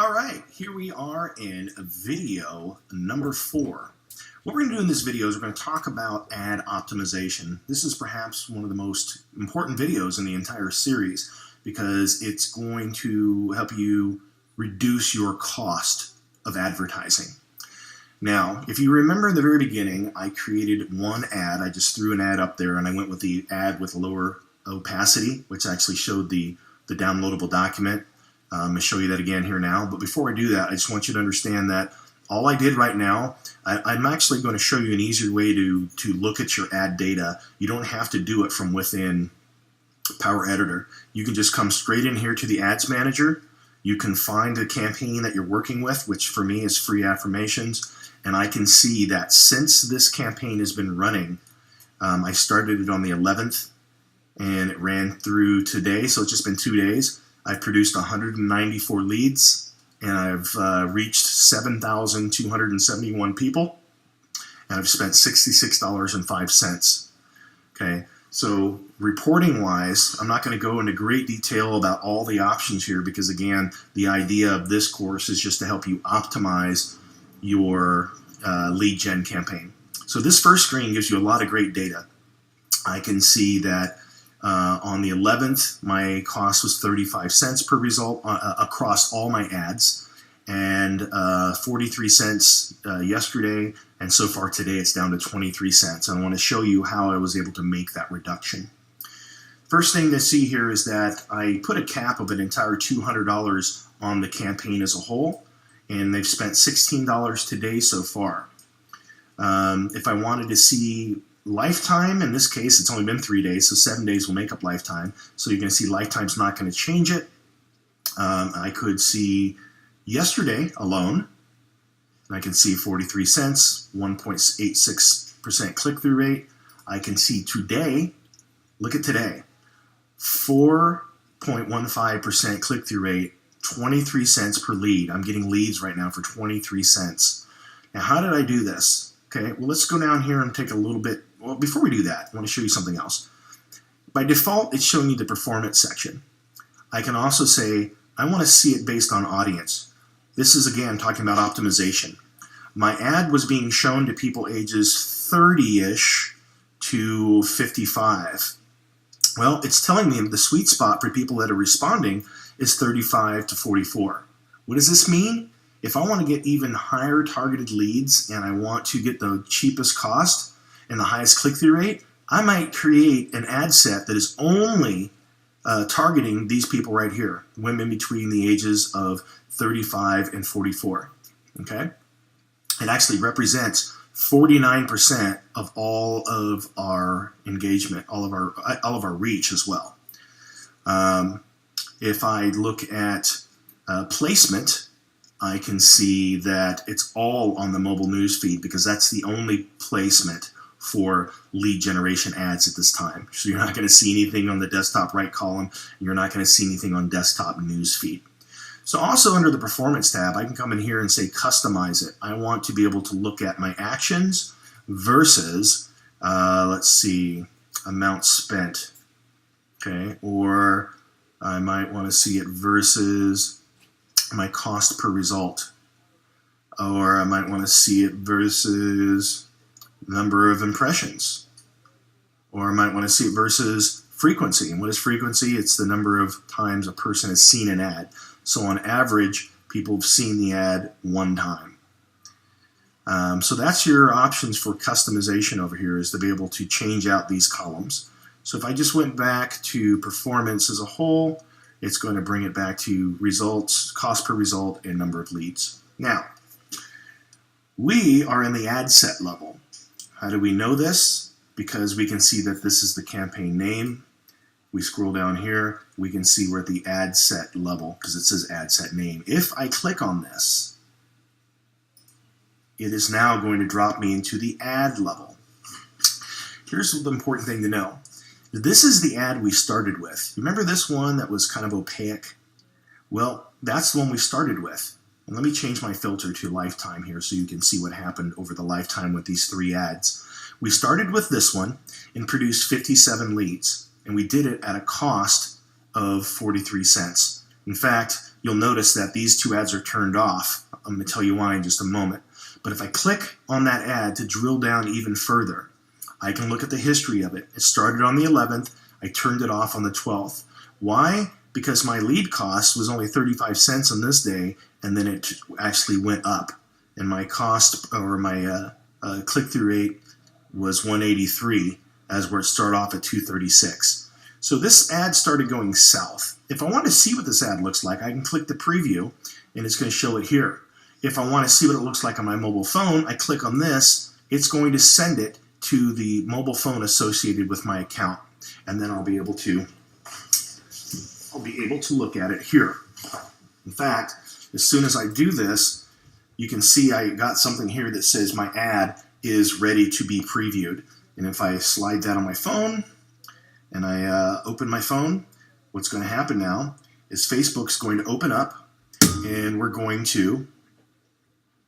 All right, here we are in video number 4. What we're going to do in this video is we're going to talk about ad optimization. This is perhaps one of the most important videos in the entire series because it's going to help you reduce your cost of advertising. Now, if you remember in the very beginning, I created one ad. I just threw an ad up there and I went with the ad with lower opacity, which actually showed the downloadable document. I'm going to show you that again here now. But before I do that, I just want you to understand that all I did right now, I'm actually going to show you an easier way to look at your ad data. You don't have to do it from within Power Editor. You can just come straight in here to the Ads Manager. You can find the campaign that you're working with, which for me is Free Affirmations. And I can see that since this campaign has been running, I started it on the 11th and it ran through today, so it's just been 2 days. I've produced 194 leads, and I've reached 7,271 people, and I've spent $66.05. Okay, so reporting-wise, I'm not going to go into great detail about all the options here because, again, the idea of this course is just to help you optimize your lead gen campaign. So this first screen gives you a lot of great data. I can see that on the 11th, my cost was 35 cents per result across all my ads, and 43 cents yesterday, and so far today it's down to 23 cents. And I want to show you how I was able to make that reduction. First thing to see here is that I put a cap of an entire $200 on the campaign as a whole, and they've spent $16 today so far. If I wanted to see lifetime, in this case, it's only been 3 days, so 7 days will make up lifetime. So you're going to see lifetime's not going to change it. I could see yesterday alone, and I can see 43 cents, 1.86% click-through rate. I can see today, look at today, 4.15% click-through rate, 23 cents per lead. I'm getting leads right now for 23 cents. Now, how did I do this? Okay, well, let's go down here and take a little bit. Well, before we do that, I want to show you something else. By default, it's showing you the performance section. I can also say, I want to see it based on audience. This is, again, talking about optimization. My ad was being shown to people ages 30-ish to 55. Well, it's telling me the sweet spot for people that are responding is 35 to 44. What does this mean? If I want to get even higher targeted leads and I want to get the cheapest cost and the highest click-through rate, I might create an ad set that is only targeting these people right here, women between the ages of 35 and 44. Okay? It actually represents 49% of all of our engagement, all of our reach as well. If I look at placement, I can see that it's all on the mobile news feed because that's the only placement for lead generation ads at this time. So you're not going to see anything on the desktop right column. You're not going to see anything on desktop news feed. So also under the performance tab, I can come in here and say customize it. I want to be able to look at my actions versus, let's see, amount spent. Okay, or I might want to see it versus my cost per result, or I might want to see it versus number of impressions, or I might want to see it versus frequency. And what is frequency? It's the number of times a person has seen an ad. So on average, people have seen the ad 1 time. So that's your options for customization over here, is to be able to change out these columns. So if I just went back to performance as a whole, it's going to bring it back to results, cost per result, and number of leads. Now, we are in the ad set level. How do we know this? Because we can see that this is the campaign name. We scroll down here, we can see we're at the ad set level because it says ad set name. If I click on this, it is now going to drop me into the ad level. Here's the important thing to know. This is the ad we started with. Remember this one that was kind of opaque? Well, that's the one we started with. And let me change my filter to lifetime here so you can see what happened over the lifetime with these 3 ads. We started with this one and produced 57 leads. And we did it at a cost of 43 cents. In fact, you'll notice that these two ads are turned off. I'm going to tell you why in just a moment. But if I click on that ad to drill down even further, I can look at the history of it. It started on the 11th. I turned it off on the 12th. Why? Because my lead cost was only 35 cents on this day, and then it actually went up. And my cost, or my click-through rate, was 183, as where it started off at 236. So this ad started going south. If I want to see what this ad looks like, I can click the preview, and it's going to show it here. If I want to see what it looks like on my mobile phone, I click on this. It's going to send it to the mobile phone associated with my account, and then I'll be able to look at it here. In fact, as soon as I do this, you can see I got something here that says my ad is ready to be previewed. And if I slide that on my phone and I open my phone, what's going to happen now is Facebook's going to open up and we're going to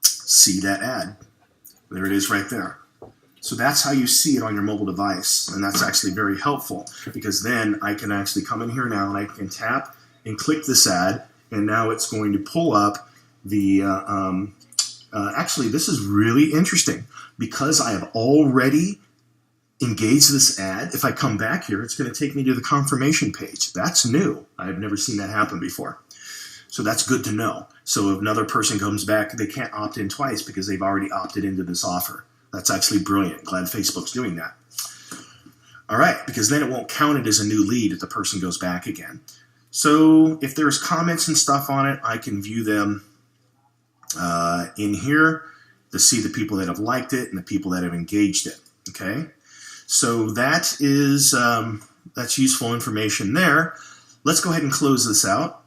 see that ad. There it is right there. So that's how you see it on your mobile device, and that's actually very helpful, because then I can actually come in here now and I can tap and click this ad, and now it's going to pull up the, actually this is really interesting, because I have already engaged this ad. If I come back here, it's going to take me to the confirmation page. That's new. I've never seen that happen before. So that's good to know. So if another person comes back, they can't opt in twice because they've already opted into this offer. That's actually brilliant. Glad Facebook's doing that. All right, because then it won't count it as a new lead if the person goes back again. So if there's comments and stuff on it, I can view them in here to see the people that have liked it and the people that have engaged it. Okay, so that is that's useful information there. Let's go ahead and close this out.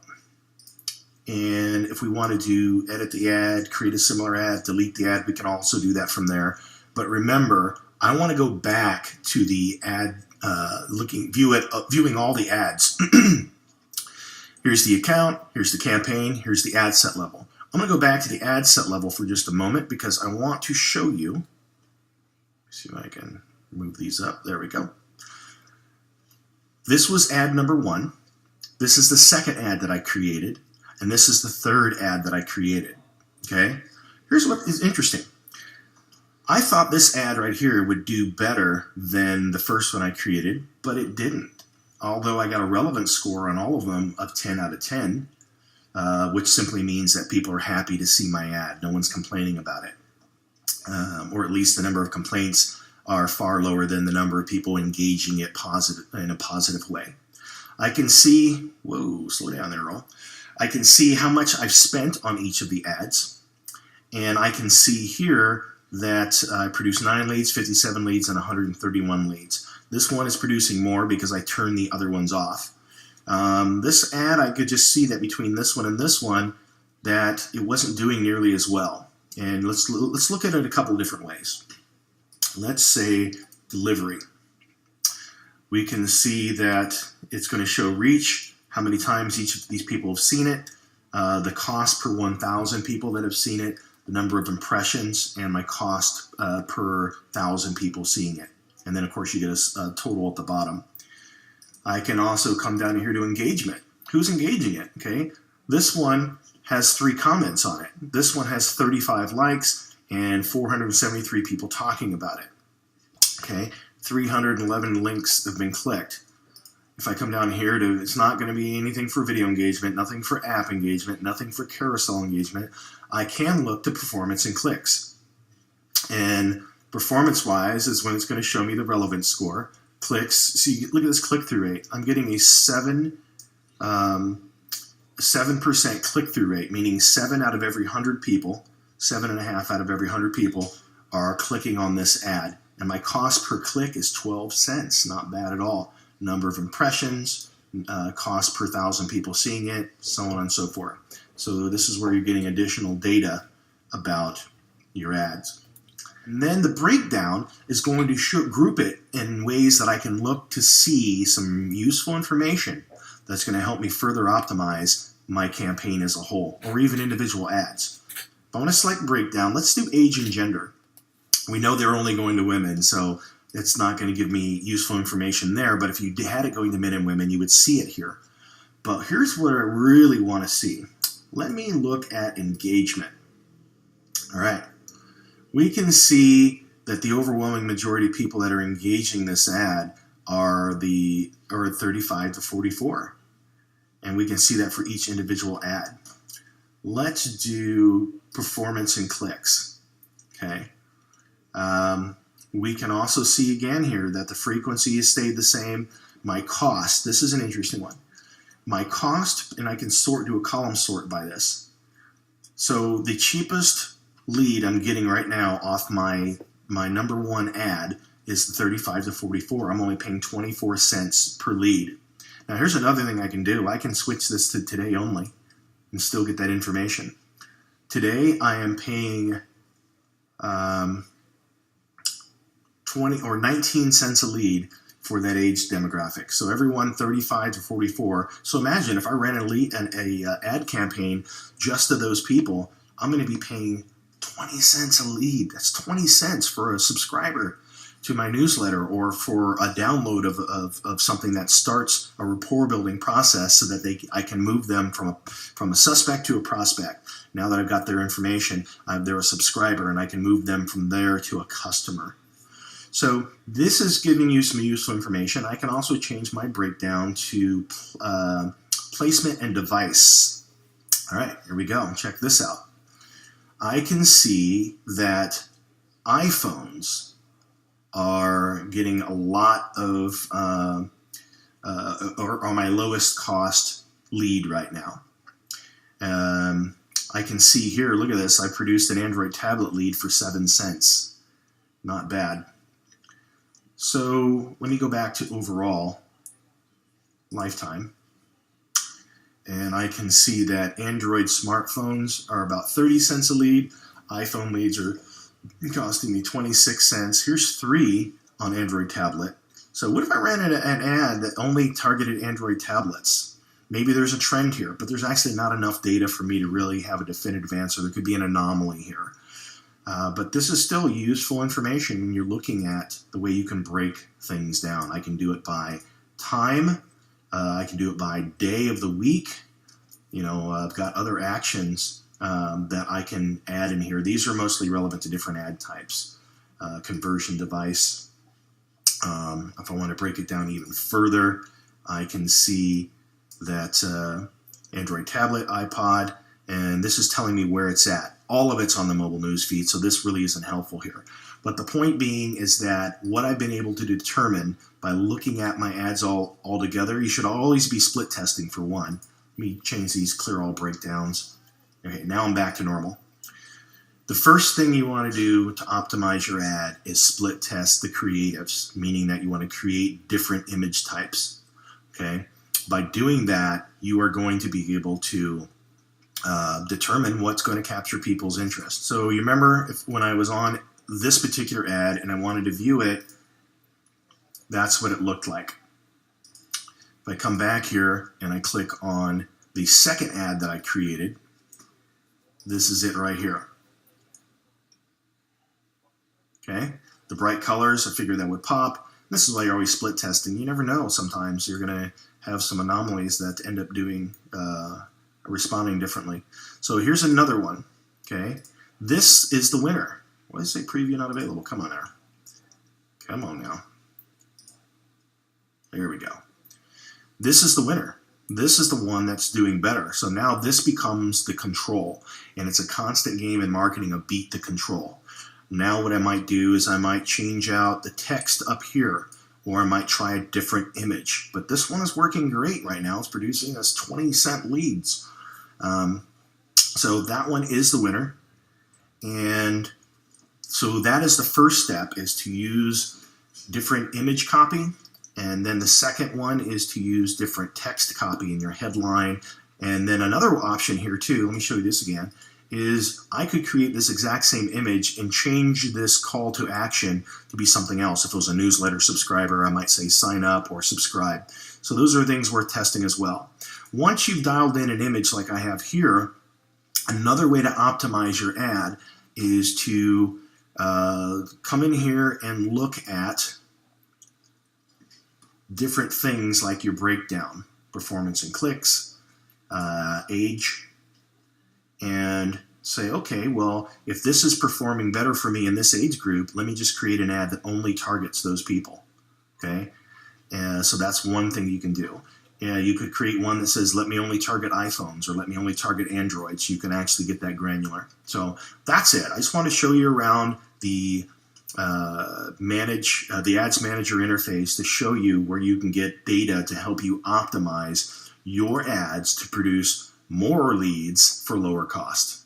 And if we wanted to edit the ad, create a similar ad, delete the ad, we can also do that from there. But remember, I want to go back to the ad, viewing all the ads. Here's the account, here's the campaign, here's the ad set level. I'm going to go back to the ad set level for just a moment because I want to show you. See if I can move these up. There we go. This was ad number 1. This is the second ad that I created. And this is the third ad that I created. Okay? Here's what is interesting. I thought this ad right here would do better than the first one I created, but it didn't. Although I got a relevance score on all of them of 10 out of 10, which simply means that people are happy to see my ad. No one's complaining about it. Or at least the number of complaints are far lower than the number of people engaging it in a positive way. I can see, whoa, slow down there, Earl. I can see how much I've spent on each of the ads, and I can see here that I produced 9 leads, 57 leads, and 131 leads. This one is producing more because I turned the other ones off. This ad, I could just see that between this one and this one, that it wasn't doing nearly as well. And let's look at it a couple different ways. Let's say delivery. We can see that it's going to show reach, how many times each of these people have seen it, the cost per 1,000 people that have seen it, the number of impressions, and my cost per 1,000 people seeing it. And then, of course, you get a total at the bottom. I can also come down here to engagement. Who's engaging it? Okay, this one has 3 comments on it. This one has 35 likes and 473 people talking about it. Okay, 311 links have been clicked. If I come down here to, it's not going to be anything for video engagement, nothing for app engagement, nothing for carousel engagement. I can look to performance and clicks. And performance-wise is when it's going to show me the relevance score. Clicks, see, look at this click-through rate. I'm getting a 7% click-through rate, meaning 7 out of every 100 people, 7.5 out of every 100 people are clicking on this ad. And my cost per click is 12 cents, not bad at all. Number of impressions, cost per 1,000 people seeing it, so on and so forth. So this is where you're getting additional data about your ads. And then the breakdown is going to group it in ways that I can look to see some useful information that's going to help me further optimize my campaign as a whole, or even individual ads. If I want to select breakdown, let's do age and gender. We know they're only going to women, so it's not going to give me useful information there, but if you had it going to men and women, you would see it here. But here's what I really want to see. let me look at engagement. All right. We can see that the overwhelming majority of people that are engaging this ad are 35 to 44. And we can see that for each individual ad. Let's do performance and clicks. Okay. We can also see again here that the frequency has stayed the same. My cost, this is an interesting one. My cost, and I can do a column sort by this. So the cheapest lead I'm getting right now off my number one ad is the 35 to 44. I'm only paying 24 cents per lead. Now here's another thing I can do. I can switch this to today only and still get that information. Today I am paying 20 or 19 cents a lead for that age demographic. So everyone 35 to 44. So imagine if I ran an ad campaign just to those people, I'm going to be paying 20 cents a lead. That's 20 cents for a subscriber to my newsletter or for a download of something that starts a rapport building process so that I can move them from a suspect to a prospect. Now that I've got their information, they're a subscriber, and I can move them from there to a customer. So this is giving you some useful information. I can also change my breakdown to placement and device. All right, here we go. Check this out. I can see that iPhones are getting a lot of, or my lowest cost lead right now. I can see here, look at this, I produced an Android tablet lead for 7 cents. Not bad. So let me go back to overall lifetime. And I can see that Android smartphones are about 30 cents a lead. iPhone leads are costing me 26 cents. Here's 3 on Android tablet. So what if I ran an ad that only targeted Android tablets? Maybe there's a trend here, but there's actually not enough data for me to really have a definitive answer. There could be an anomaly here. But this is still useful information when you're looking at the way you can break things down. I can do it by time. I can do it by day of the week. You know, I've got other actions that I can add in here. These are mostly relevant to different ad types. Conversion device. If I want to break it down even further, I can see that Android tablet, iPod, and this is telling me where it's at. All of it's on the mobile news feed, so this really isn't helpful here. But the point being is that what I've been able to determine by looking at my ads all together, you should always be split testing for one. Let me change these clear all breakdowns. Okay, now I'm back to normal. The first thing you want to do to optimize your ad is split test the creatives, meaning that you want to create different image types. Okay, by doing that, you are going to be able to determine what's going to capture people's interest. So you remember when I was on this particular ad and I wanted to view it, that's what it looked like. If I come back here and I click on the second ad that I created, this is it right here. Okay, the bright colors, I figured that would pop. This is why you're always split testing. You never know, sometimes you're going to have some anomalies that end up doing responding differently. So here's another one. Okay, this is the winner. Why does it say preview not available? Come on there. Come on now. There we go. This is the winner. This is the one that's doing better. So now this becomes the control, and it's a constant game in marketing of beat the control. Now what I might do is I might change out the text up here, or I might try a different image. But this one is working great right now. It's producing us 20-cent leads. So that one is the winner. And so that is the first step, is to use different image copy. And then the second one is to use different text copy in your headline. And then another option here too, let me show you this again, is I could create this exact same image and change this call to action to be something else. If it was a newsletter subscriber, I might say sign up or subscribe. So those are things worth testing as well. Once you've dialed in an image like I have here, another way to optimize your ad is to come in here and look at different things like your breakdown, performance and clicks, age, and say, okay, well, if this is performing better for me in this age group, let me just create an ad that only targets those people. Okay, and so that's one thing you can do. And you could create one that says, let me only target iPhones or let me only target Androids. You can actually get that granular. So that's it. I just want to show you around the the Ads Manager interface to show you where you can get data to help you optimize your ads to produce more leads for lower cost.